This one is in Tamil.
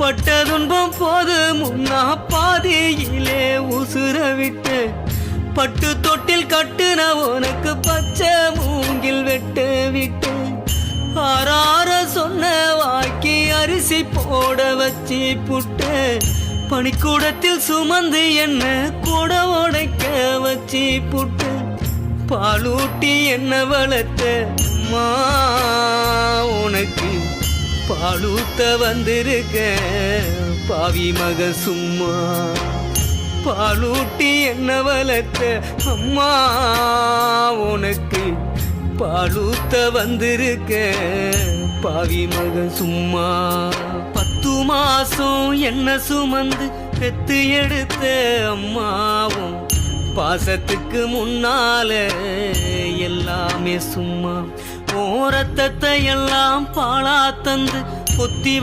பட்ட துன்பம் போது முன்னா பாதியிலே உசுர விட்டு பட்டு தொட்டில் கட்டுன உனக்கு பச்சை மூங்கில் வெட்டு விட்டு ஆறார சொன்ன வாக்கி அரிசி போட வச்சு புட்டு பனிக்கூடத்தில் சுமந்து என்ன கூட உடைக்க வச்சு புட்டு பாலூட்டி என்ன வளர்த்த அம்மா உனக்கு பாலூத்த வந்திருக்க பாவி மக சும்மா பாலூட்டி என்ன வளர்த்த அம்மா உனக்கு பாலூத்த வந்திருக்க பாவி மக சும்மா 10 மாசம் என்ன சுமந்து பெத்து எடுத்த அம்மாவும் பாசத்துக்கு முன்னால எல்லாமே சும்மா ஓரத்தத்தை எல்லாம் பாழா தந்து பொத்தி